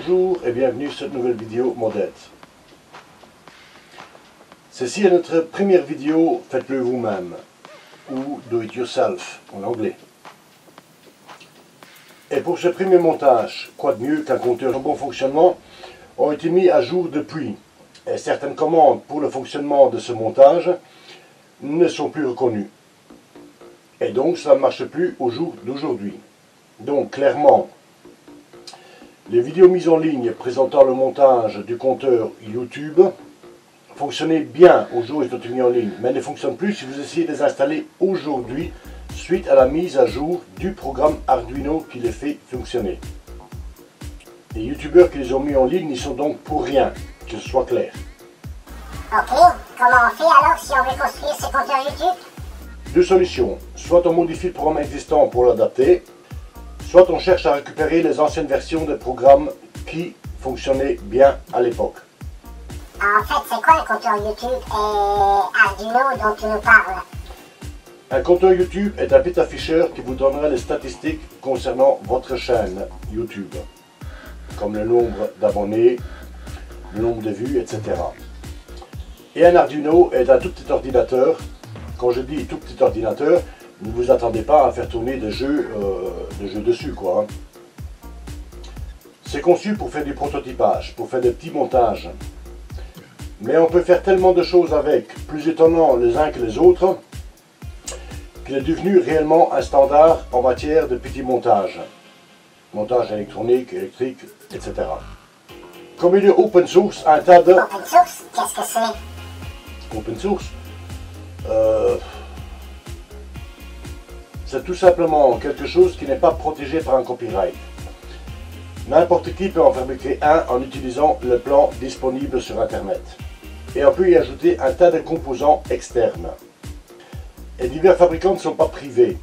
Bonjour et bienvenue sur cette nouvelle vidéo Modette. Ceci est notre première vidéo Faites-le vous-même ou Do It Yourself en anglais. Et pour ce premier montage, quoi de mieux qu'un compteur en bon fonctionnement ont été mis à jour depuis. Et certaines commandes pour le fonctionnement de ce montage ne sont plus reconnues. Et donc ça ne marche plus au jour d'aujourd'hui. Donc clairement, les vidéos mises en ligne présentant le montage du compteur YouTube fonctionnaient bien au jour où ils ont été mis en ligne, mais ne fonctionnent plus si vous essayez de les installer aujourd'hui suite à la mise à jour du programme Arduino qui les fait fonctionner. Les youtubeurs qui les ont mis en ligne n'y sont donc pour rien, que ce soit clair. Ok, comment on fait alors si on veut construire ces compteurs YouTube? Deux solutions, soit on modifie le programme existant pour l'adapter, soit on cherche à récupérer les anciennes versions des programmes qui fonctionnaient bien à l'époque. En fait, c'est quoi un compteur YouTube et Arduino dont tu nous parles? Un compteur YouTube est un petit afficheur qui vous donnera les statistiques concernant votre chaîne YouTube, comme le nombre d'abonnés, le nombre de vues, etc. Et un Arduino est un tout petit ordinateur. Quand je dis tout petit ordinateur, ne vous attendez pas à faire tourner des jeux dessus, quoi. C'est conçu pour faire du prototypage, pour faire des petits montages. Mais on peut faire tellement de choses avec, plus étonnants les uns que les autres, qu'il est devenu réellement un standard en matière de petits montages. Montage électronique, électrique, etc. Comme il est open source, un tas de... Open source, qu'est-ce que c'est? Open source c'est tout simplement quelque chose qui n'est pas protégé par un copyright. N'importe qui peut en fabriquer un en utilisant le plan disponible sur Internet. Et on peut y ajouter un tas de composants externes. Et divers fabricants ne sont pas privés.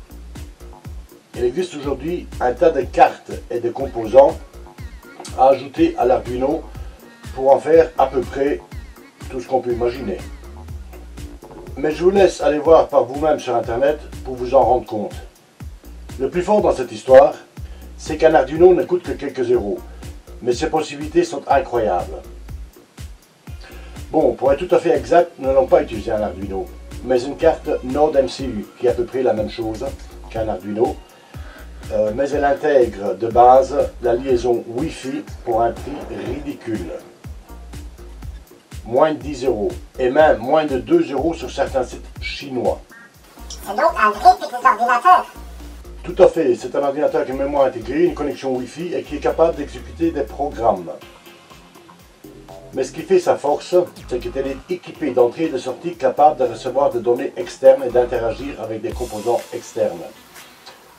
Il existe aujourd'hui un tas de cartes et de composants à ajouter à l'Arduino pour en faire à peu près tout ce qu'on peut imaginer. Mais je vous laisse aller voir par vous-même sur Internet pour vous en rendre compte. Le plus fort dans cette histoire, c'est qu'un Arduino ne coûte que quelques euros, mais ses possibilités sont incroyables. Bon, pour être tout à fait exact, nous n'allons pas utiliser un Arduino, mais une carte Node MCU, qui est à peu près la même chose qu'un Arduino, mais elle intègre de base la liaison Wi-Fi pour un prix ridicule. Moins de 10 euros, et même moins de 2 euros sur certains sites chinois. C'est donc un vrai petit ordinateur? Tout à fait, c'est un ordinateur avec une mémoire intégrée, une connexion Wi-Fi et qui est capable d'exécuter des programmes. Mais ce qui fait sa force, c'est qu'il est équipé d'entrée et de sortie capables de recevoir des données externes et d'interagir avec des composants externes.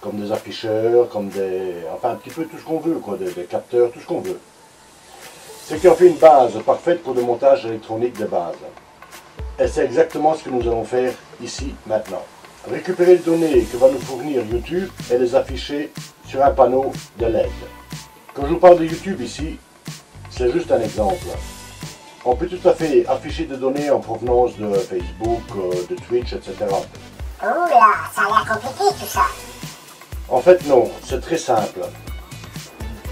Comme des afficheurs, comme des... enfin un petit peu tout ce qu'on veut, quoi, des capteurs, tout ce qu'on veut. Ce qui en fait une base parfaite pour le montage électronique de base. Et c'est exactement ce que nous allons faire ici maintenant. Récupérer les données que va nous fournir YouTube et les afficher sur un panneau de LED. Quand je vous parle de YouTube ici, c'est juste un exemple. On peut tout à fait afficher des données en provenance de Facebook, de Twitch, etc. Oula, ça a l'air compliqué tout ça. En fait non, c'est très simple.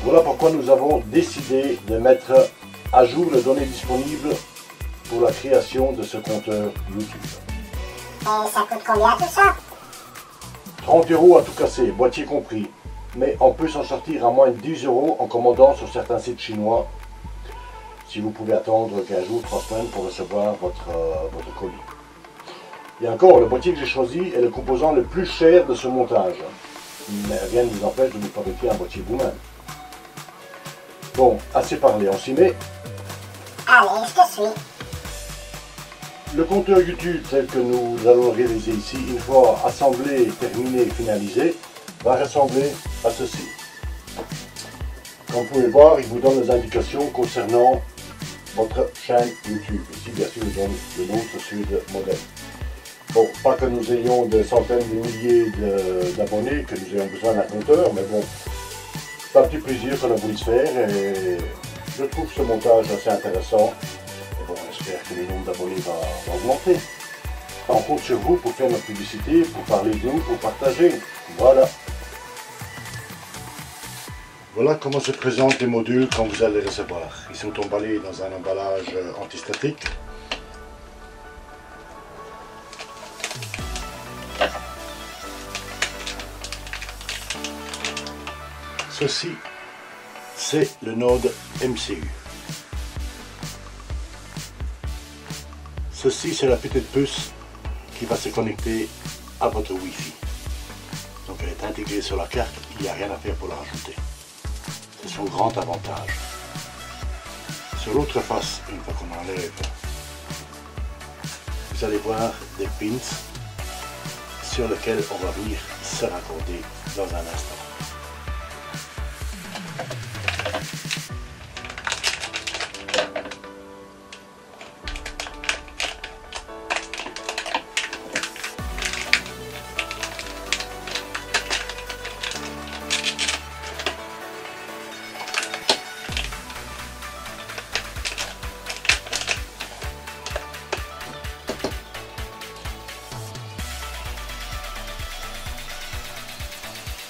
Voilà pourquoi nous avons décidé de mettre à jour les données disponibles pour la création de ce compteur YouTube. Et ça coûte combien tout ça? 30 euros à tout casser, boîtier compris. Mais on peut s'en sortir à moins de 10 euros en commandant sur certains sites chinois. Si vous pouvez attendre 15 jours, 3 semaines pour recevoir votre colis. Et encore, le boîtier que j'ai choisi est le composant le plus cher de ce montage. Mais rien ne vous empêche de vous fabriquer un boîtier vous-même. Bon, assez parlé, on s'y met. Allez, je te suis. Le compteur YouTube tel que nous allons le réaliser ici, une fois assemblé, terminé, finalisé, va ressembler à ceci. Comme vous pouvez voir, il vous donne les indications concernant votre chaîne YouTube. Ici, bien sûr, il donne le nôtre, celui de Modette. Bon, pas que nous ayons des centaines de milliers d'abonnés, que nous ayons besoin d'un compteur, mais bon, c'est un petit plaisir qu'on a voulu se faire et je trouve ce montage assez intéressant. Et bon, j'espère que le nombre d'abonnés va augmenter. On compte sur vous pour faire notre publicité, pour parler de nous, pour partager. Voilà. Voilà comment se présentent les modules quand vous allez les recevoir. Ils sont emballés dans un emballage antistatique. Ceci, c'est le node MCU. Ceci, c'est la petite puce qui va se connecter à votre Wi-Fi. Donc elle est intégrée sur la carte, il n'y a rien à faire pour la rajouter. C'est son grand avantage. Sur l'autre face, une fois qu'on enlève, vous allez voir des pins sur lesquels on va venir se raccorder dans un instant.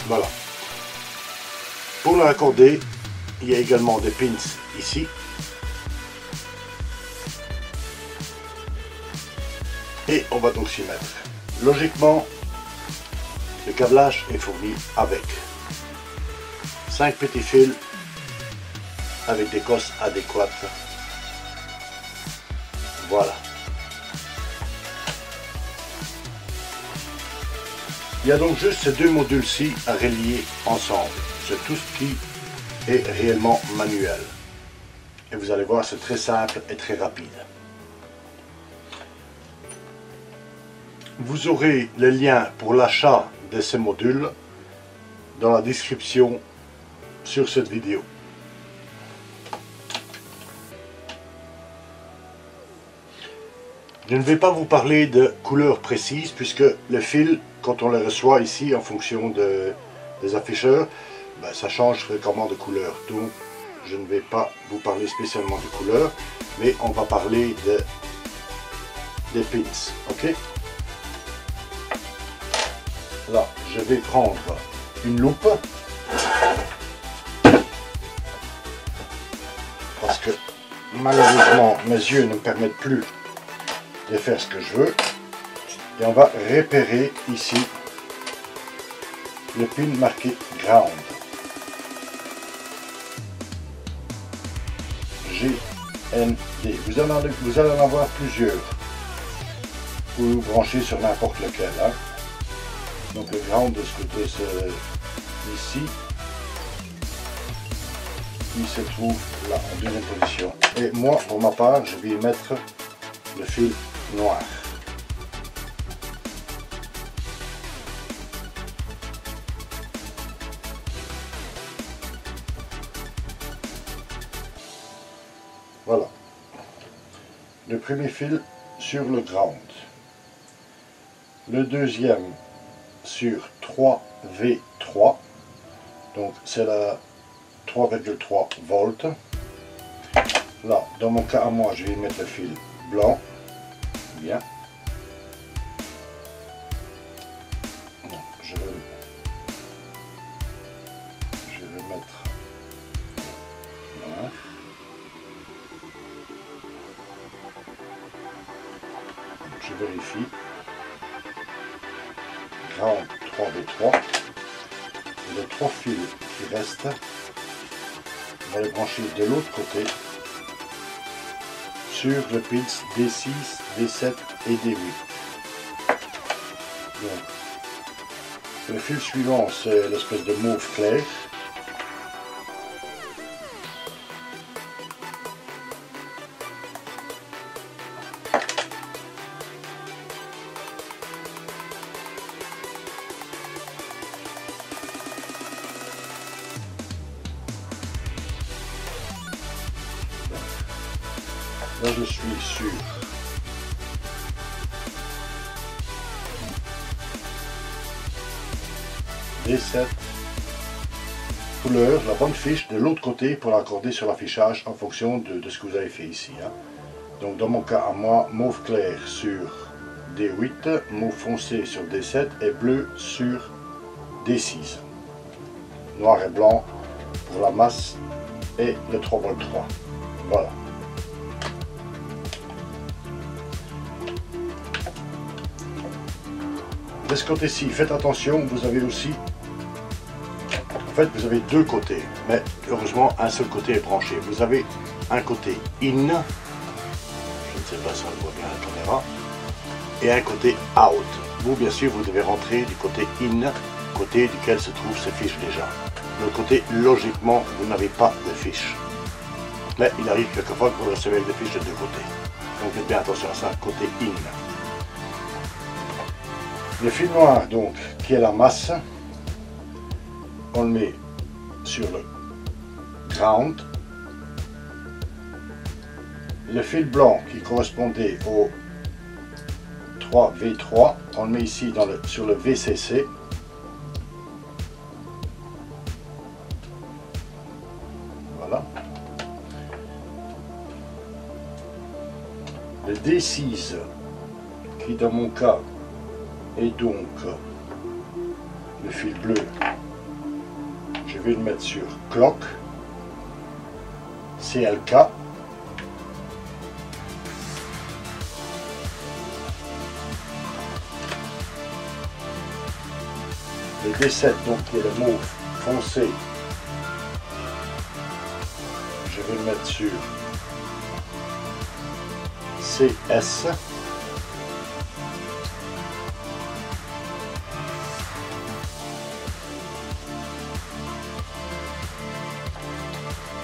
Voilà. Pour le raccorder, il y a également des pins ici. Et on va donc s'y mettre. Logiquement, le câblage est fourni avec 5 petits fils avec des cosses adéquates. Voilà. Il y a donc juste ces deux modules-ci à relier ensemble. C'est tout ce qui est réellement manuel. Et vous allez voir, c'est très simple et très rapide. Vous aurez les liens pour l'achat de ces modules dans la description sur cette vidéo. Je ne vais pas vous parler de couleurs précises puisque le fil, quand on les reçoit ici en fonction des afficheurs, ben, ça change fréquemment de couleur. Donc je ne vais pas vous parler spécialement de couleurs, mais on va parler des pins. Ok? Là, je vais prendre une loupe parce que malheureusement mes yeux ne me permettent plus de faire ce que je veux, et on va repérer ici le pin marqué ground, GND. Vous allez en avoir plusieurs pour vous brancher sur n'importe lequel, hein. Donc le ground de ce côté, c'est ici, il se trouve là en deuxième position, et moi pour ma part je vais y mettre le fil noir. Voilà. Le premier fil sur le ground. Le deuxième sur 3V3. Donc c'est la 3,3 volts. Là, dans mon cas à moi, je vais mettre le fil blanc. Bien. Donc, je vais mettre noir. Donc, je vérifie. Ground 3V3. Et les 3 fils qui restent, on va les brancher de l'autre côté sur le pins D6, D7 et D8. Donc, le fil suivant, c'est l'espèce de mauve clair. Là, je suis sur D7 couleur, la bonne fiche de l'autre côté pour l'accorder sur l'affichage en fonction de ce que vous avez fait ici, hein. Donc dans mon cas à moi, mauve clair sur D8, mauve foncé sur D7 et bleu sur D6. Noir et blanc pour la masse et le 3V3. Voilà. De ce côté-ci, faites attention, vous avez aussi, en fait vous avez deux côtés, mais heureusement un seul côté est branché. Vous avez un côté in, je ne sais pas si on le voit bien à la caméra, et un côté out. Vous bien sûr vous devez rentrer du côté in, côté duquel se trouvent ces fiches déjà. De l'autre côté, logiquement, vous n'avez pas de fiches. Mais il arrive quelquefois que vous recevez des fiches de deux côtés. Donc faites bien attention à ça, côté in. Le fil noir, donc, qui est la masse, on le met sur le ground. Le fil blanc qui correspondait au 3V3, on le met ici sur le VCC. Voilà. Le D6, qui dans mon cas et donc le fil bleu, je vais le mettre sur clock, CLK. Le D7, donc qui est le mauve foncé, je vais le mettre sur CS.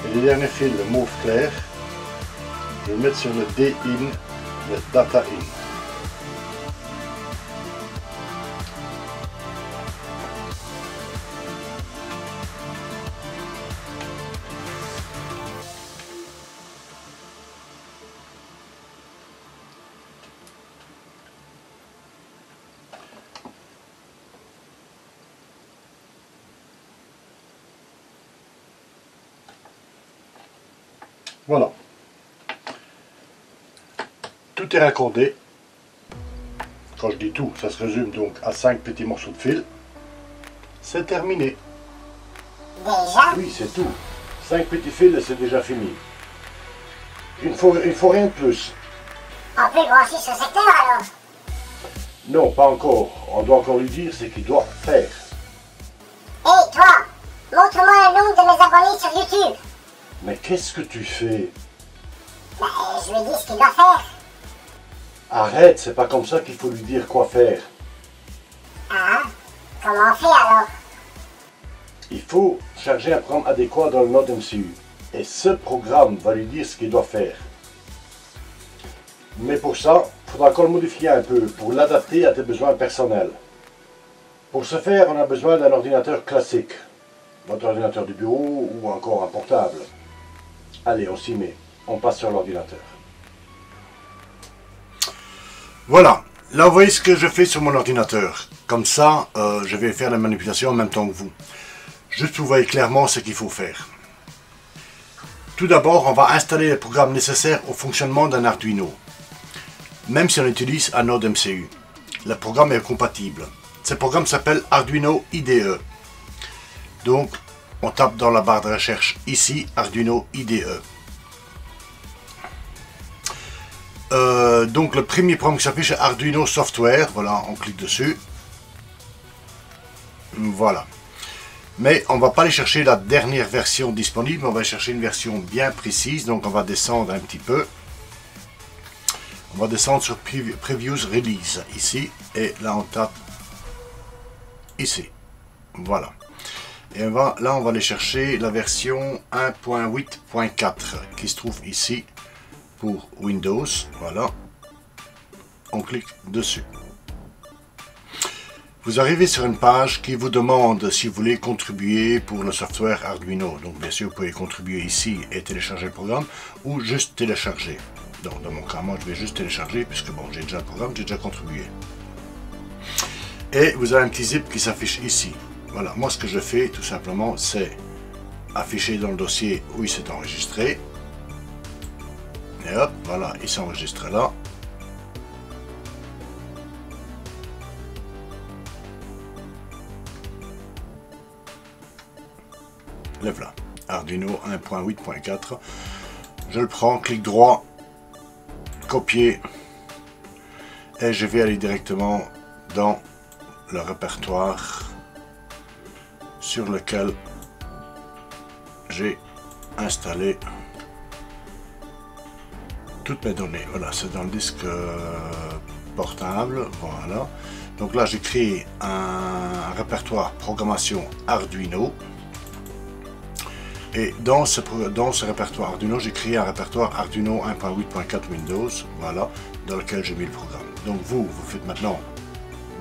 Et le dernier fil, le mauve clair, je vais le mettre sur le D-in, le data in. Voilà. Tout est raccordé. Quand je dis tout, ça se résume donc à 5 petits morceaux de fil. C'est terminé. Déjà? Oui, c'est tout. 5 petits fils et c'est déjà fini. Il faut rien de plus. On peut brancher ce secteur alors? Non, pas encore. On doit encore lui dire ce qu'il doit faire. Hé toi, montre-moi le nombre de mes abonnés sur YouTube. Mais qu'est-ce que tu fais? Ben, je lui dis ce qu'il doit faire. Arrête, c'est pas comme ça qu'il faut lui dire quoi faire. Ah, comment on fait alors? Il faut charger un programme adéquat dans le Node MCU. Et ce programme va lui dire ce qu'il doit faire. Mais pour ça, il faudra encore le modifier un peu pour l'adapter à tes besoins personnels. Pour ce faire, on a besoin d'un ordinateur classique. Votre ordinateur du bureau ou encore un portable. Allez, on s'y met. On passe sur l'ordinateur. Voilà. Là, vous voyez ce que je fais sur mon ordinateur. Comme ça, je vais faire la manipulation en même temps que vous. Juste pour vous voyez clairement ce qu'il faut faire. Tout d'abord, on va installer les programmes nécessaires au fonctionnement d'un Arduino. Même si on utilise un Node MCU. Le programme est compatible. Ce programme s'appelle Arduino IDE. Donc, on tape dans la barre de recherche ici, Arduino IDE. Donc, le premier programme qui s'affiche est Arduino Software. Voilà, on clique dessus. Voilà. Mais on ne va pas aller chercher la dernière version disponible, on va chercher une version bien précise. Donc, on va descendre un petit peu. On va descendre sur Previews Release, ici. Et là, on tape ici. Voilà. Et là, on va aller chercher la version 1.8.4 qui se trouve ici pour Windows. Voilà. On clique dessus. Vous arrivez sur une page qui vous demande si vous voulez contribuer pour le software Arduino. Donc, bien sûr, vous pouvez contribuer ici et télécharger le programme ou juste télécharger. Donc, dans mon cas, moi, je vais juste télécharger puisque bon, j'ai déjà le programme, j'ai déjà contribué. Et vous avez un petit zip qui s'affiche ici. Voilà, moi ce que je fais tout simplement c'est afficher dans le dossier où il s'est enregistré. Et hop, voilà, il s'enregistre là. Le voilà. Arduino 1.8.4. Je le prends, clic droit, copier, et je vais aller directement dans le répertoire sur lequel j'ai installé toutes mes données. Voilà, c'est dans le disque portable. Voilà. Donc là, j'ai créé un répertoire programmation Arduino. Et dans ce répertoire Arduino, j'ai créé un répertoire Arduino 1.8.4 Windows. Voilà, dans lequel j'ai mis le programme. Donc vous faites maintenant,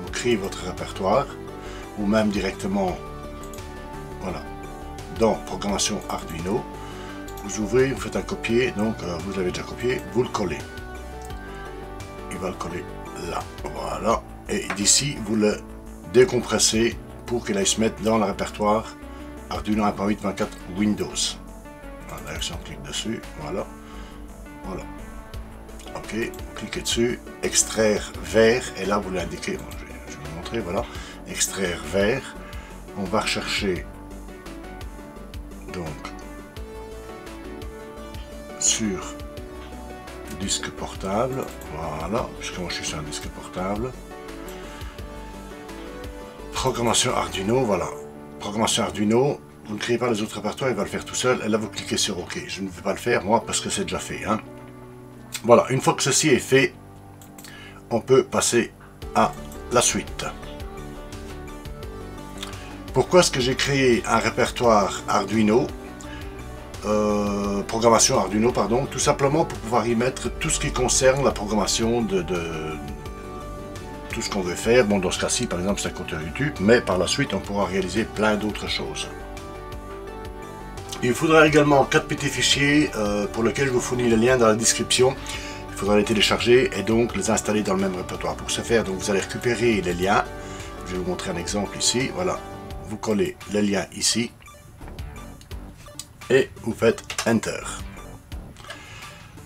vous créez votre répertoire, ou même directement, voilà, dans programmation Arduino. Vous ouvrez, vous faites un copier, donc vous l'avez déjà copié, vous le collez. Il va le coller là, voilà. Et d'ici, vous le décompressez pour qu'il aille se mettre dans le répertoire Arduino 1.8.4 Windows. Voilà, si on clique dessus, voilà. Voilà. Ok, vous cliquez dessus, extraire vers, et là vous l'indiquez, bon, je vais vous montrer, voilà. Extraire vers, on va rechercher, donc, sur disque portable, voilà, puisque moi je suis sur un disque portable. Programmation Arduino, voilà. Programmation Arduino, vous ne créez pas les autres répertoires, il va le faire tout seul, et là vous cliquez sur OK. Je ne vais pas le faire moi parce que c'est déjà fait. Hein. Voilà, une fois que ceci est fait, on peut passer à la suite. Pourquoi est-ce que j'ai créé un répertoire Arduino, programmation Arduino, pardon, tout simplement pour pouvoir y mettre tout ce qui concerne la programmation de tout ce qu'on veut faire. Bon, dans ce cas-ci, par exemple, c'est un compteur YouTube, mais par la suite, on pourra réaliser plein d'autres choses. Il faudra également 4 petits fichiers pour lesquels je vous fournis le lien dans la description. Il faudra les télécharger et donc les installer dans le même répertoire. Pour ce faire, donc, vous allez récupérer les liens. Je vais vous montrer un exemple ici. Voilà, vous collez les liens ici et vous faites Enter.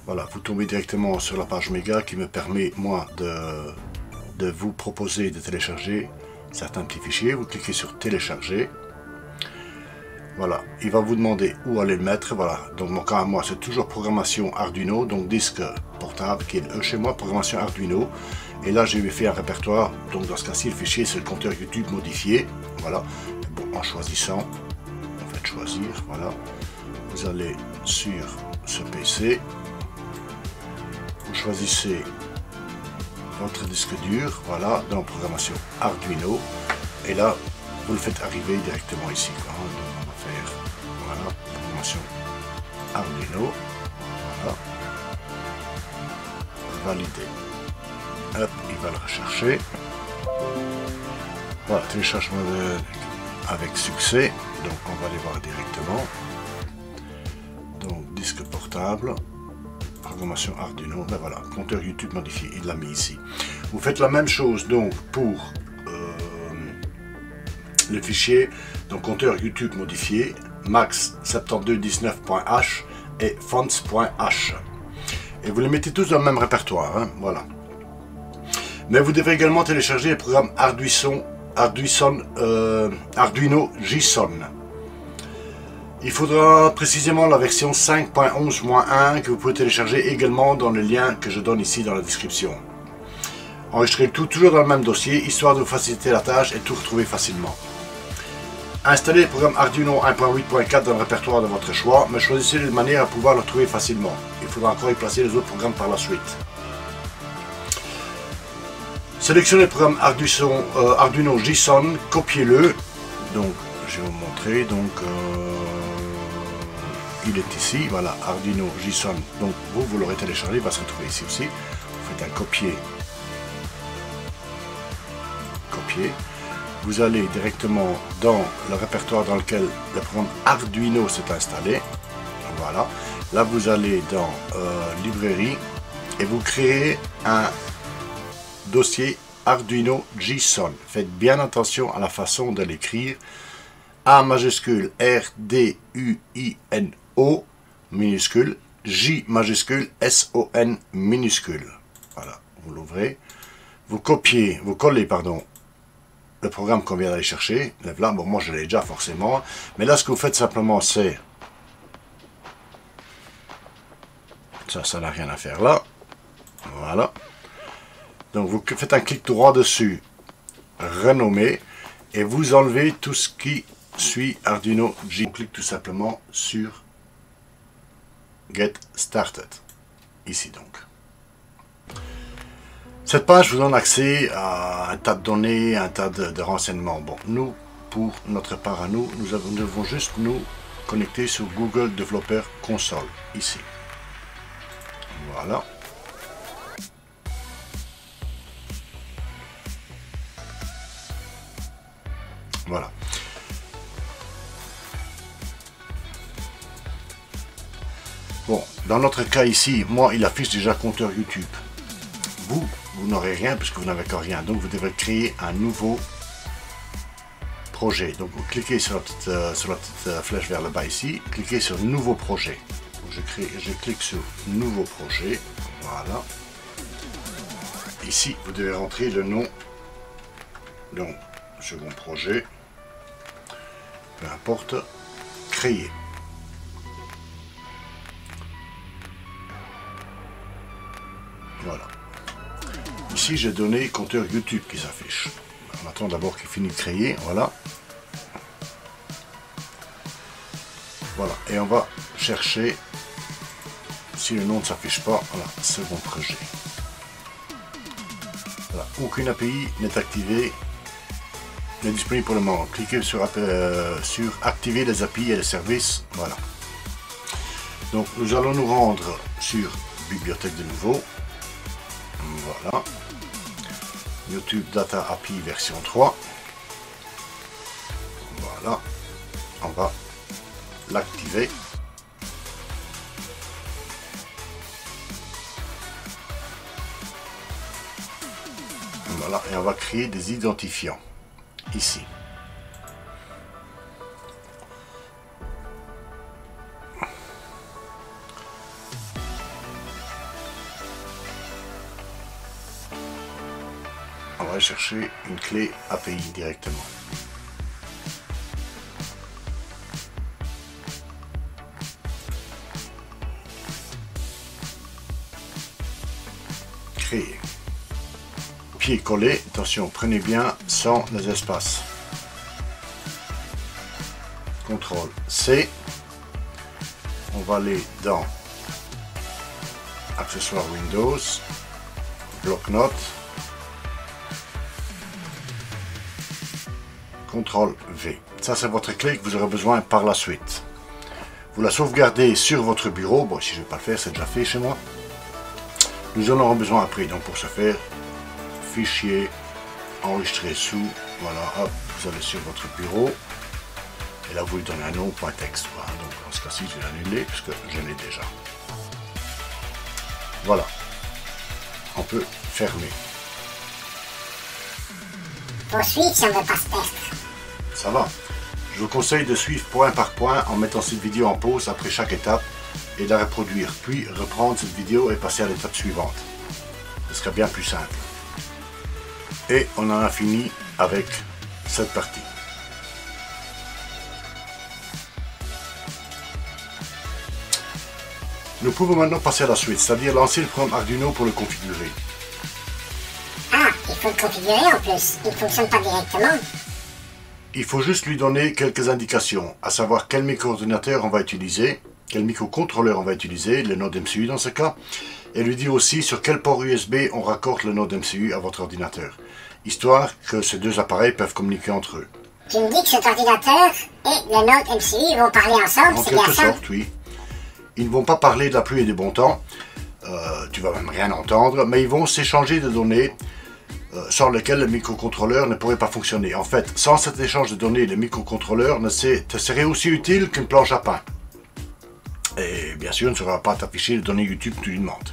Voilà, vous tombez directement sur la page méga qui me permet, moi, de vous proposer de télécharger certains petits fichiers. Vous cliquez sur télécharger. Voilà, il va vous demander où aller le mettre. Voilà, donc mon cas à moi c'est toujours programmation Arduino, donc disque portable qui est chez moi, programmation Arduino. Et là j'ai fait un répertoire, donc dans ce cas-ci le fichier c'est le compteur YouTube modifié. Voilà, bon, en choisissant, en fait choisir, voilà, vous allez sur ce PC, vous choisissez votre disque dur, voilà, dans programmation Arduino, et là vous le faites arriver directement ici, quoi. Donc on va faire, voilà, programmation Arduino, voilà, valider, hop, il va le rechercher, voilà, téléchargement avec succès, donc on va aller voir directement, donc disque portable, programmation Arduino, ben voilà, compteur YouTube modifié, il l'a mis ici. Vous faites la même chose donc pour le fichier, donc compteur YouTube modifié, max7219.h et fonts.h. Et vous les mettez tous dans le même répertoire, hein, voilà. Mais vous devez également télécharger le programme Arduino JSON. Il faudra précisément la version 5.11-1 que vous pouvez télécharger également dans le lien que je donne ici dans la description. Enregistrez tout toujours dans le même dossier, histoire de vous faciliter la tâche et tout retrouver facilement. Installez le programme Arduino 1.8.4 dans le répertoire de votre choix, mais choisissez-le de manière à pouvoir le retrouver facilement. Il faudra encore y placer les autres programmes par la suite. Sélectionnez le programme Arduino JSON, copiez-le. Donc, je vais vous montrer. Donc, il est ici. Voilà, Arduino JSON. Donc, vous l'aurez téléchargé. Il va se retrouver ici aussi. Vous faites un copier. Copier. Vous allez directement dans le répertoire dans lequel le programme Arduino s'est installé. Voilà. Là, vous allez dans librairie et vous créez un dossier Arduino JSON. Faites bien attention à la façon de l'écrire. A majuscule RDUINO minuscule, J majuscule SON minuscule. Voilà, vous l'ouvrez. Vous copiez, vous collez, pardon, le programme qu'on vient d'aller chercher. Là, bon, moi je l'ai déjà forcément. Mais là, ce que vous faites simplement, c'est ça n'a rien à faire là. Voilà. Donc vous faites un clic droit dessus, renommer, et vous enlevez tout ce qui suit Arduino G. On clique tout simplement sur Get Started. Ici donc. Cette page vous donne accès à un tas de données, un tas de renseignements. Bon, nous, pour notre part à nous, nous devons juste nous connecter sur Google Developer Console, ici. Voilà. Voilà. Bon, dans notre cas ici, moi, il affiche déjà compteur YouTube. Vous n'aurez rien puisque vous n'avez encore rien. Donc, vous devez créer un nouveau projet. Donc, vous cliquez sur la petite flèche vers le bas ici. Cliquez sur Nouveau projet. Donc, je clique sur Nouveau projet. Voilà. Ici, vous devez rentrer le nom. Donc, second projet. Peu importe. Créer. Voilà. Ici, j'ai donné compteur YouTube qui s'affiche. On attend d'abord qu'il finisse de créer. Voilà. Voilà. Et on va chercher, si le nom ne s'affiche pas, voilà, second projet. Voilà. Aucune API n'est activée, n'est disponible pour le moment. Cliquez sur activer les API et les services. Voilà. Donc, nous allons nous rendre sur bibliothèque de nouveau. Voilà. YouTube Data API version 3. Voilà. On va l'activer. Voilà. Et on va créer des identifiants. Ici. On va chercher une clé API directement. Créer. Pied-collé, attention, prenez bien sans les espaces. CTRL C. On va aller dans Accessoires Windows, bloc-notes. CTRL V. Ça, c'est votre clé que vous aurez besoin par la suite. Vous la sauvegardez sur votre bureau. Bon, si je ne vais pas le faire, c'est déjà fait chez moi. Nous en aurons besoin après. Donc, pour ce faire, fichier, enregistrer sous. Voilà, hop, vous allez sur votre bureau. Et là, vous lui donnez un nom, point texte. Voilà, donc, dans ce cas-ci, je vais l'annuler puisque je l'ai déjà. Voilà. On peut fermer. Poursuivre si on ne veut pas se perdre. Ça va. Je vous conseille de suivre point par point en mettant cette vidéo en pause après chaque étape et de la reproduire, puis reprendre cette vidéo et passer à l'étape suivante. Ce serait bien plus simple. Et on en a fini avec cette partie. Nous pouvons maintenant passer à la suite, c'est-à-dire lancer le programme Arduino pour le configurer. Ah, il faut le configurer en plus. Il ne fonctionne pas directement. Il faut juste lui donner quelques indications, à savoir quel micro-ordinateur on va utiliser, quel microcontrôleur on va utiliser, le node MCU dans ce cas, et lui dire aussi sur quel port USB on raccorde le node MCU à votre ordinateur, histoire que ces deux appareils peuvent communiquer entre eux. Tu me dis que cet ordinateur et le node MCU vont parler ensemble, c'est bien ça? En quelque sorte, oui. Ils ne vont pas parler de la pluie et des bons temps, tu vas même rien entendre, mais ils vont s'échanger de données sans lesquelles le microcontrôleur ne pourrait pas fonctionner. En fait, sans cet échange de données, le microcontrôleur te serait aussi utile qu'une planche à pain. Et bien sûr, ne sera pas t'afficher les données YouTube que tu lui demandes.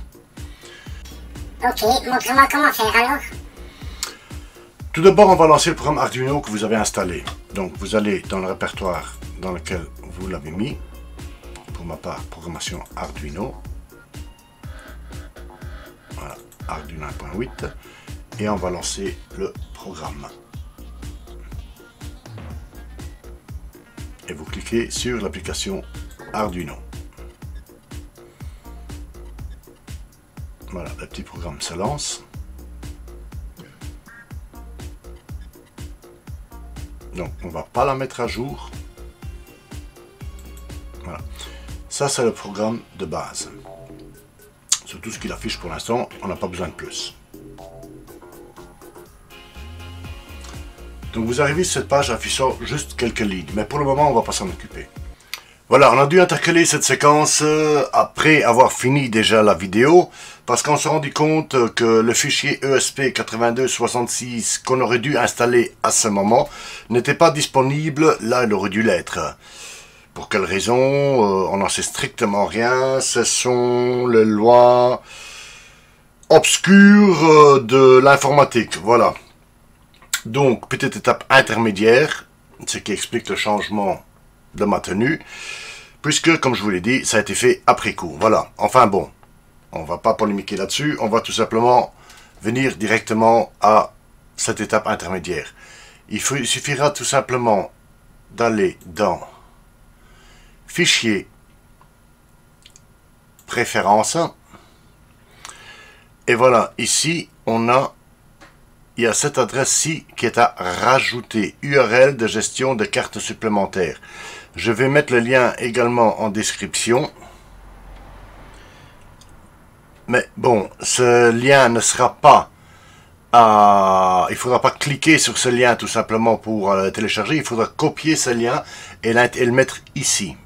Ok, montre-moi comment faire alors. Tout d'abord, on va lancer le programme Arduino que vous avez installé. Donc, vous allez dans le répertoire dans lequel vous l'avez mis. Pour ma part, programmation Arduino. Voilà, Arduino 1.8. Et on va lancer le programme. Et vous cliquez sur l'application Arduino. Voilà, le petit programme se lance. Donc, on ne va pas la mettre à jour. Voilà. Ça, c'est le programme de base. C'est tout ce qu'il affiche pour l'instant. On n'a pas besoin de plus. Donc, vous arrivez sur cette page affichant juste quelques lignes. Mais pour le moment, on ne va pas s'en occuper. Voilà, on a dû intercaler cette séquence après avoir fini déjà la vidéo. Parce qu'on s'est rendu compte que le fichier ESP8266 qu'on aurait dû installer à ce moment n'était pas disponible. Là, il aurait dû l'être. Pour quelle raison? On n'en sait strictement rien. Ce sont les lois obscures de l'informatique. Voilà. Donc, petite étape intermédiaire, ce qui explique le changement de ma tenue. Puisque, comme je vous l'ai dit, ça a été fait après coup. Voilà. Enfin bon. On ne va pas polémiquer là-dessus, on va tout simplement venir directement à cette étape intermédiaire. Il suffira tout simplement d'aller dans Fichier, Préférences. Et voilà, ici, il y a cette adresse-ci qui est à rajouter, URL de gestion de cartes supplémentaires. Je vais mettre le lien également en description. Mais bon, ce lien ne sera pas il ne faudra pas cliquer sur ce lien tout simplement pour le télécharger. Il faudra copier ce lien et le mettre ici.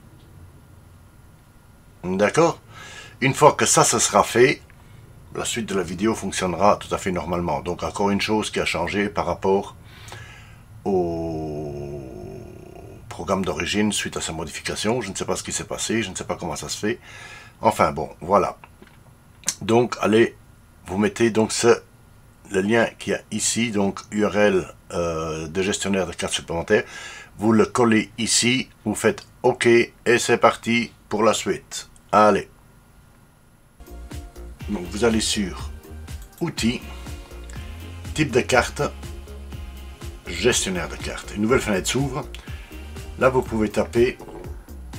D'accord? Une fois que ça sera fait, la suite de la vidéo fonctionnera tout à fait normalement. Donc encore une chose qui a changé par rapport au programme d'origine suite à sa modification. Je ne sais pas ce qui s'est passé, je ne sais pas comment ça se fait. Enfin bon, voilà. Donc, allez, vous mettez donc le lien qu'il y a ici, donc URL de gestionnaire de cartes supplémentaires. Vous le collez ici, vous faites OK et c'est parti pour la suite. Allez. Donc, vous allez sur Outils, Type de carte, Gestionnaire de cartes. Une nouvelle fenêtre s'ouvre. Là, vous pouvez taper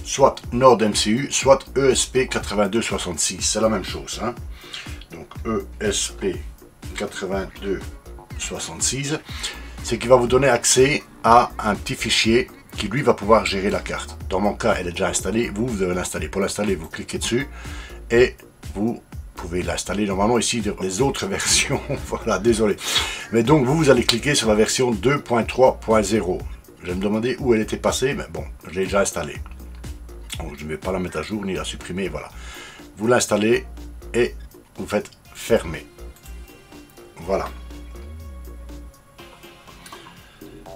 soit Node MCU, soit ESP8266. C'est la même chose. Hein? Donc ESP8266, c'est qui va vous donner accès à un petit fichier qui lui va pouvoir gérer la carte. Dans mon cas, elle est déjà installée. Vous devez l'installer. Pour l'installer, vous cliquez dessus et vous pouvez l'installer normalement ici dans les autres versions. Voilà, désolé. Mais donc, vous allez cliquer sur la version 2.3.0. Je vais me demander où elle était passée, mais bon, je l'ai déjà installée. Donc, je ne vais pas la mettre à jour ni la supprimer, voilà. Vous l'installez et vous faites fermer. Voilà.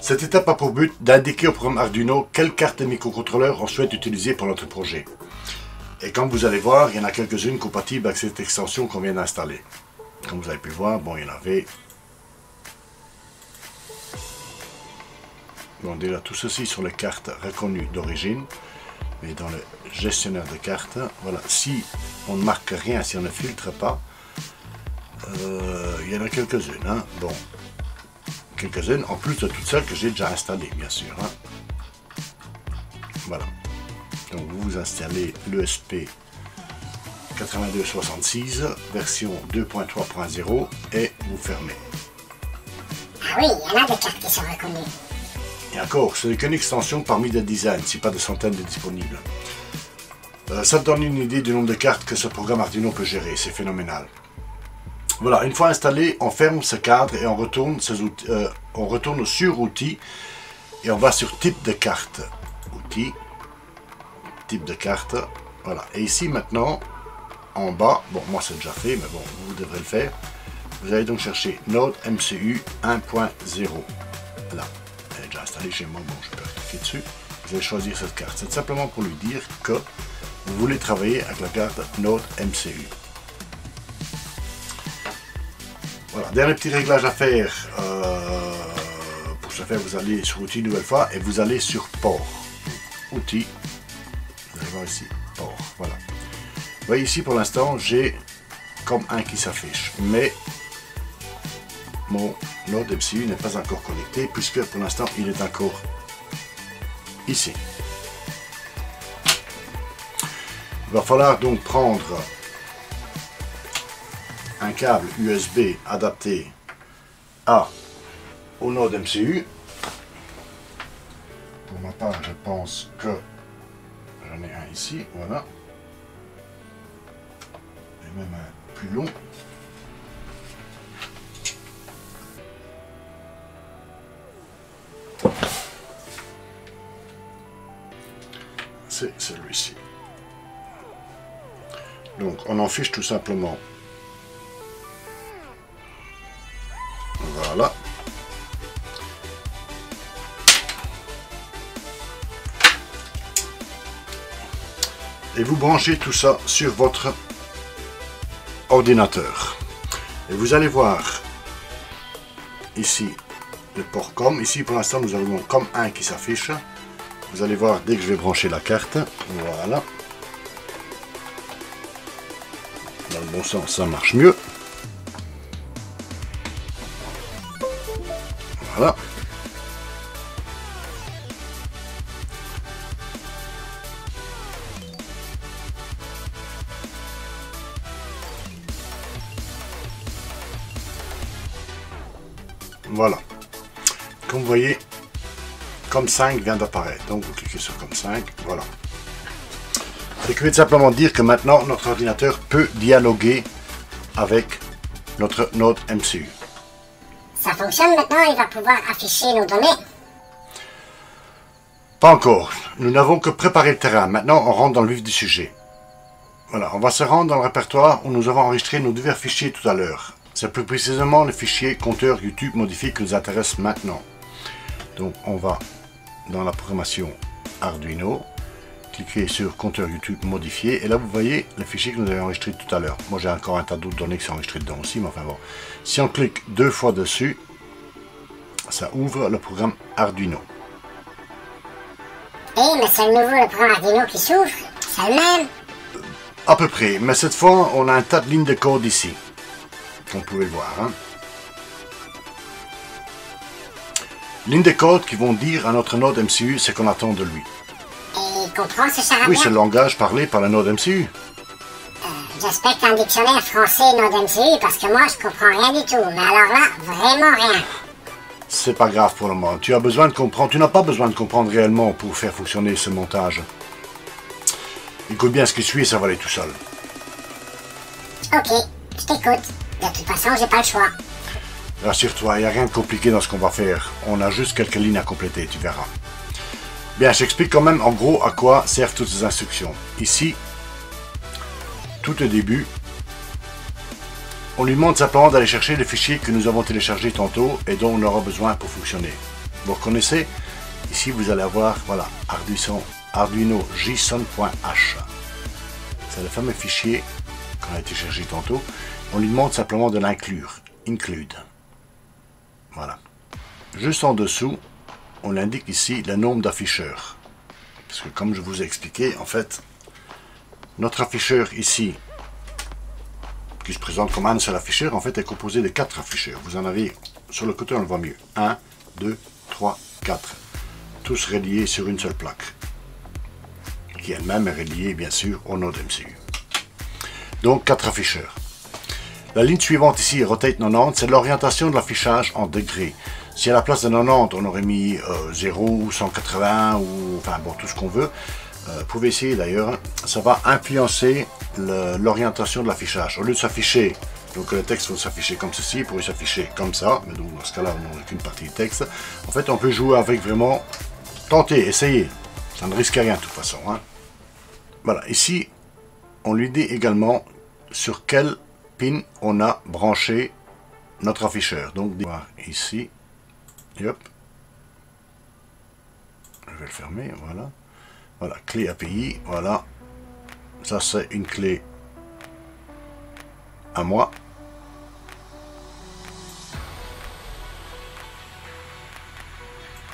Cette étape a pour but d'indiquer au programme Arduino quelle carte de microcontrôleur on souhaite utiliser pour notre projet. Et comme vous allez voir, il y en a quelques-unes compatibles avec cette extension qu'on vient d'installer. Comme vous avez pu voir, bon, il y en avait... Bon, déjà tout ceci sur les cartes reconnues d'origine. Mais dans le gestionnaire de cartes, voilà, si on ne marque rien, si on ne filtre pas, il y en a quelques-unes, hein. Bon, quelques-unes, en plus de toutes celles que j'ai déjà installées, bien sûr. Hein. Voilà. Donc vous installez l'ESP 8266, version 2.3.0, et vous fermez. Ah oui, il y en a des cartes qui sont reconnues. Et encore, ce n'est qu'une extension parmi des dizaines, si pas des centaines de disponibles. Ça te donne une idée du nombre de cartes que ce programme Arduino peut gérer, c'est phénoménal. Voilà, une fois installé, on ferme ce cadre et on retourne sur Outils et on va sur Type de carte. Outils, Type de carte, voilà. Et ici maintenant, en bas, bon moi c'est déjà fait, mais bon, vous devrez le faire. Vous allez donc chercher Node MCU 1.0. Là. Elle est déjà installée chez moi, bon je peux cliquer dessus. Vous allez choisir cette carte. C'est simplement pour lui dire que vous voulez travailler avec la carte Node MCU. Voilà, dernier petit réglage à faire. Pour ce faire, vous allez sur Outils une nouvelle fois et vous allez sur Port. Outils. Vous allez voir ici, Port. Voilà. Vous voyez ici pour l'instant, j'ai comme un qui s'affiche. Mais mon Node MCU n'est pas encore connecté puisque pour l'instant il est encore ici. Il va falloir donc prendre un câble USB adapté au node MCU. Pour ma part, je pense que j'en ai un ici, voilà. Et même un plus long. C'est celui-ci. Donc on en fiche tout simplement. Voilà. Et vous branchez tout ça sur votre ordinateur. Et vous allez voir ici le port COM. Ici pour l'instant nous avons COM 1 qui s'affiche. Vous allez voir dès que je vais brancher la carte. Voilà. Dans le bon sens, ça marche mieux. Voilà. Voilà. Comme vous voyez, COM 5 vient d'apparaître. Donc vous cliquez sur COM 5. Voilà. Ce qui veut simplement dire que maintenant notre ordinateur peut dialoguer avec notre node MCU. Ça fonctionne maintenant, il va pouvoir afficher nos données. Pas encore. Nous n'avons que préparé le terrain. Maintenant, on rentre dans le vif du sujet. Voilà, on va se rendre dans le répertoire où nous avons enregistré nos divers fichiers tout à l'heure. C'est plus précisément le fichier compteur YouTube modifié qui nous intéresse maintenant. Donc, on va dans la programmation Arduino, cliquez sur compteur YouTube modifié, et là, vous voyez le fichier que nous avons enregistré tout à l'heure. Moi, j'ai encore un tas d'autres données qui sont enregistrées dedans aussi, mais enfin bon. Si on clique 2 fois dessus, ça ouvre le programme Arduino. Eh, mais c'est le nouveau, le programme Arduino qui s'ouvre. C'est le même. À peu près, mais cette fois, on a un tas de lignes de code ici. Comme vous pouvez le voir. Hein. Lignes de code qui vont dire à notre node MCU ce qu'on attend de lui. Et il comprend ce charabia? Oui, c'est le langage parlé par la node MCU. J'espère qu'un dictionnaire français node MCU, parce que moi, je comprends rien du tout. Mais alors là, vraiment rien. C'est pas grave pour le moment. Tu as besoin de comprendre. Tu n'as pas besoin de comprendre réellement pour faire fonctionner ce montage. Écoute bien ce qui suit et ça va aller tout seul. Ok, je t'écoute. De toute façon, j'ai pas le choix. Rassure-toi, il n'y a rien de compliqué dans ce qu'on va faire. On a juste quelques lignes à compléter, tu verras. Bien, j'explique quand même en gros à quoi servent toutes ces instructions. Ici, tout au début, on lui demande simplement d'aller chercher les fichiers que nous avons téléchargés tantôt et dont on aura besoin pour fonctionner. Vous reconnaissez? Ici, vous allez avoir, voilà, Arduino JSON.h. C'est le fameux fichier qu'on a téléchargé tantôt. On lui demande simplement de l'inclure. Include. Voilà. Juste en dessous, on indique ici le nombre d'afficheurs. Parce que comme je vous ai expliqué, en fait, notre afficheur ici, qui se présente comme un seul afficheur, en fait est composé de 4 afficheurs. Vous en avez, sur le côté on le voit mieux, 1, 2, 3, 4. Tous reliés sur une seule plaque. Qui elle-même est reliée bien sûr au node MCU. Donc 4 afficheurs. La ligne suivante ici, Rotate 90, c'est l'orientation de l'affichage en degrés. Si à la place de 90, on aurait mis 0 ou 180 ou enfin bon tout ce qu'on veut, vous pouvez essayer d'ailleurs, ça va influencer l'orientation de l'affichage. Au lieu de s'afficher, donc le texte va s'afficher comme ceci, il pourrait s'afficher comme ça, mais donc dans ce cas-là, on n'a qu'une partie du texte. En fait, on peut jouer avec vraiment, tenter, essayer. Ça ne risque rien de toute façon. Hein. Voilà, ici, on lui dit également sur quel pin on a branché notre afficheur. Donc, ici, et hop, je vais le fermer, voilà. Voilà, clé API, voilà. Ça, c'est une clé à moi.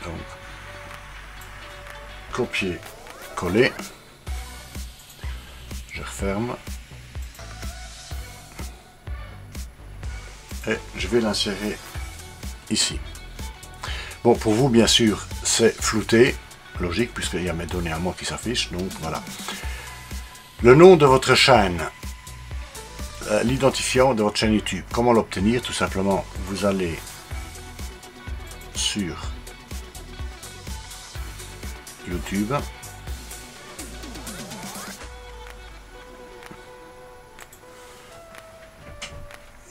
Donc, copier, coller. Je referme. Et je vais l'insérer ici. Bon, pour vous, bien sûr, c'est flouté. Logique, puisqu'il y a mes données à moi qui s'affichent. Donc, voilà. Le nom de votre chaîne. l'identifiant de votre chaîne YouTube. Comment l'obtenir? Tout simplement, vous allez sur YouTube.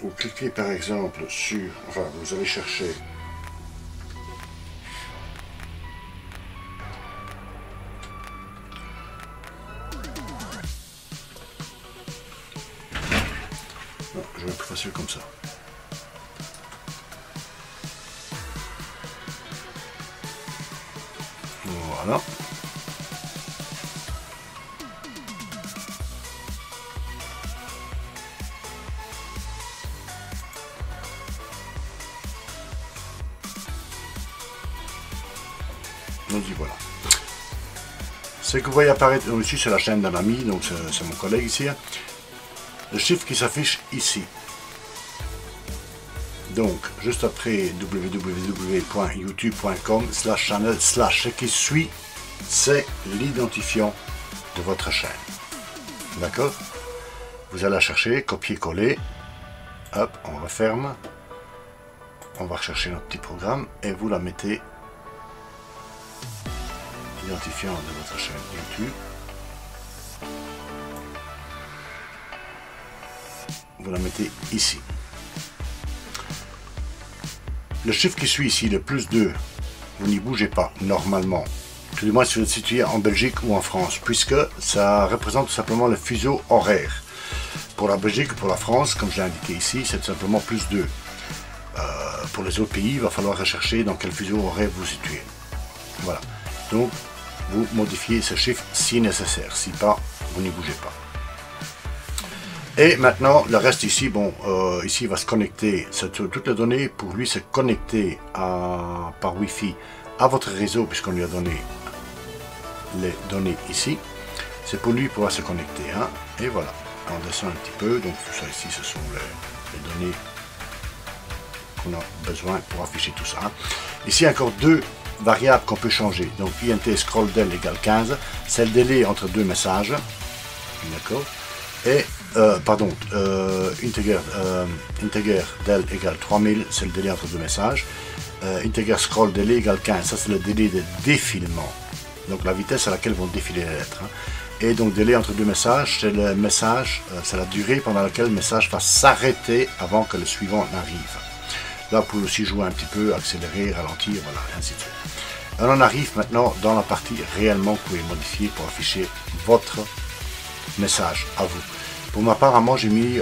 Vous cliquez par exemple sur, enfin vous allez chercher non, je vais plus facile comme ça. Voilà. On dit voilà. Ce que vous voyez apparaître ici, c'est la chaîne d'un ami, donc c'est mon collègue ici. Hein. Le chiffre qui s'affiche ici. Donc, juste après www.youtube.com/channel/ ce qui suit, c'est l'identifiant de votre chaîne. D'accord? Vous allez la chercher, copier-coller. Hop, on referme. On va rechercher notre petit programme et vous la mettez. Identifiant de votre chaîne YouTube. Vous la mettez ici. Le chiffre qui suit ici, le +2, vous n'y bougez pas normalement. Tout du moins si vous êtes situé en Belgique ou en France, puisque ça représente tout simplement le fuseau horaire. Pour la Belgique ou pour la France, comme je l'ai indiqué ici, c'est tout simplement +2. Pour les autres pays, il va falloir rechercher dans quel fuseau horaire vous situez. Voilà. Donc, vous modifiez ce chiffre si nécessaire. Si pas, vous n'y bougez pas. Et maintenant, le reste ici, bon, ici il va se connecter, toutes les données pour lui se connecter par Wi-Fi à votre réseau, puisqu'on lui a donné les données ici. C'est pour lui pouvoir se connecter. Hein. Et voilà, on descend un petit peu. Donc tout ça ici, ce sont les données qu'on a besoin pour afficher tout ça. Hein. Ici, encore deux variables qu'on peut changer. Donc int scroll del égale 15, c'est le délai entre deux messages. D'accord. Et integer del égale 3000, c'est le délai entre deux messages. Integer scroll délai égale 15, ça c'est le délai de défilement. Donc la vitesse à laquelle vont défiler les lettres. Hein. Et donc délai entre deux messages, c'est le message, c'est la durée pendant laquelle le message va s'arrêter avant que le suivant n'arrive. Là, vous pouvez aussi jouer un petit peu, accélérer, ralentir, voilà, et ainsi de suite. On en arrive maintenant dans la partie réellement que vous pouvez modifier pour afficher votre message à vous. Pour ma part, moi, j'ai mis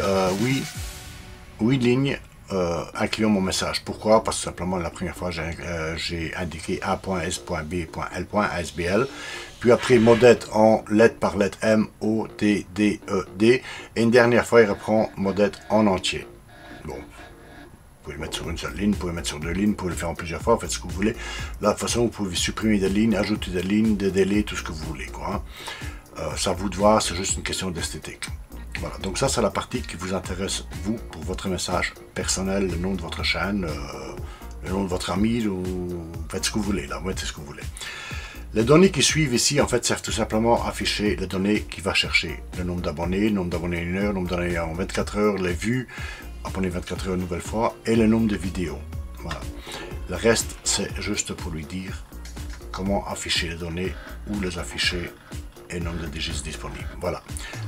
8 lignes incluant mon message. Pourquoi? Parce que simplement, la première fois, j'ai indiqué A.S.B.L.ASBL. Puis après, modette en lettre par lettre M, O, T, D, E, D. Et une dernière fois, il reprend modette en entier. Bon. Vous pouvez le mettre sur une seule ligne, vous pouvez le mettre sur deux lignes, vous pouvez le faire en plusieurs fois, faites ce que vous voulez. Là, de toute façon, vous pouvez supprimer des lignes, ajouter des lignes, des délais, tout ce que vous voulez. Quoi, hein. Ça vous de voir, c'est juste une question d'esthétique. Voilà, donc ça, c'est la partie qui vous intéresse, vous, pour votre message personnel, le nom de votre chaîne, le nom de votre ami, ou faites ce que vous voulez, là, mettez ce que vous voulez. Les données qui suivent ici, en fait, servent tout simplement à afficher les données qu'il va chercher. Le nombre d'abonnés en une heure, le nombre d'abonnés en 24 heures, les vues, abonnés 24 heures une nouvelle fois, et le nombre de vidéos. Voilà. Le reste, c'est juste pour lui dire comment afficher les données, où les afficher, et le nombre de digits disponibles. Voilà.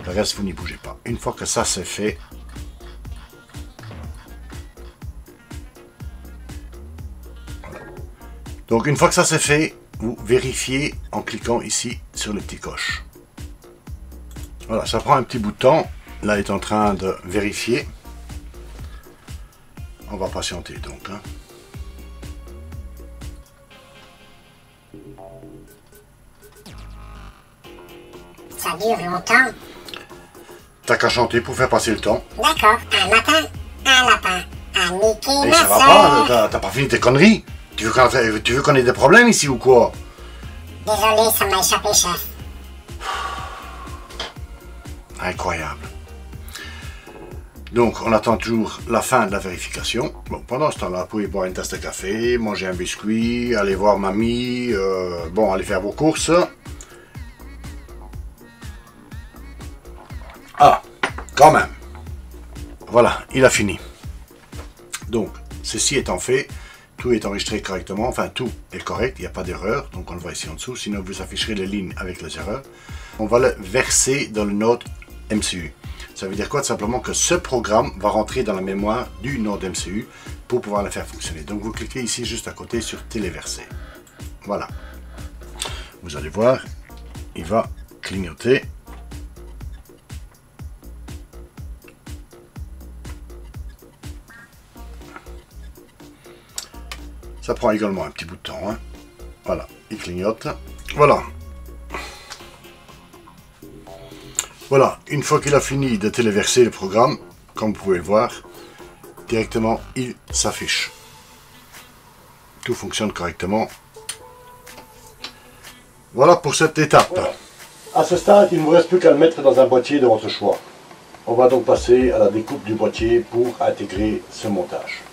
Le reste, vous n'y bougez pas. Une fois que ça c'est fait, voilà. Donc une fois que ça c'est fait, vous vérifiez en cliquant ici sur le petit coche. Voilà, ça prend un petit bout de temps. Là, il est en train de vérifier. On va patienter donc. Hein. Ça dure longtemps. T'as qu'à chanter pour faire passer le temps. D'accord. Un matin, un lapin, un Mickey, mais ma ça va sœur. pas, t'as pas fini tes conneries. Tu veux qu'on ait des problèmes ici ou quoi? Désolé, ça m'a échappé, chef. Incroyable. Donc, on attend toujours la fin de la vérification. Bon, pendant ce temps-là, vous pouvez boire une tasse de café, manger un biscuit, aller voir mamie, bon, aller faire vos courses. Ah, quand même. voilà, il a fini. Donc, ceci étant fait, tout est enregistré correctement, enfin tout est correct, il n'y a pas d'erreur, donc on le voit ici en dessous, sinon vous afficherez les lignes avec les erreurs. On va le verser dans le node MCU. Ça veut dire quoi? Tout simplement que ce programme va rentrer dans la mémoire du node MCU pour pouvoir le faire fonctionner. Donc vous cliquez ici juste à côté sur téléverser. Voilà. Vous allez voir, il va clignoter. Ça prend également un petit bout de temps. Hein. Voilà, il clignote. Voilà. Voilà, une fois qu'il a fini de téléverser le programme, comme vous pouvez le voir, directement il s'affiche. Tout fonctionne correctement. Voilà pour cette étape. Voilà. À ce stade, il ne vous reste plus qu'à le mettre dans un boîtier de votre choix. On va donc passer à la découpe du boîtier pour intégrer ce montage.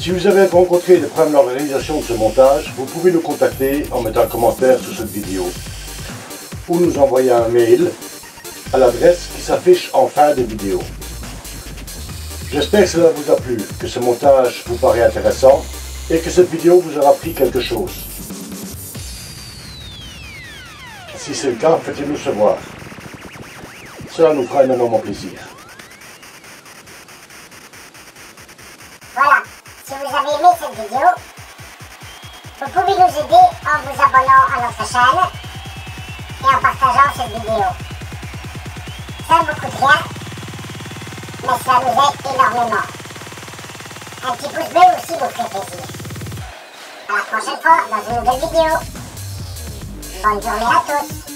Si vous avez rencontré des problèmes dans la réalisation de ce montage, vous pouvez nous contacter en mettant un commentaire sous cette vidéo ou nous envoyer un mail à l'adresse qui s'affiche en fin de vidéo. J'espère que cela vous a plu, que ce montage vous paraît intéressant et que cette vidéo vous aura appris quelque chose. Si c'est le cas, faites-le-nous savoir. Cela nous fera énormément plaisir. Voilà, si vous avez aimé cette vidéo, vous pouvez nous aider en vous abonnant à notre chaîne et en partageant cette vidéo. Ça ne vous coûte rien, mais ça nous aide énormément. Un petit pouce bleu aussi nous fait plaisir. À la prochaine fois dans une nouvelle vidéo. Bonne journée à tous.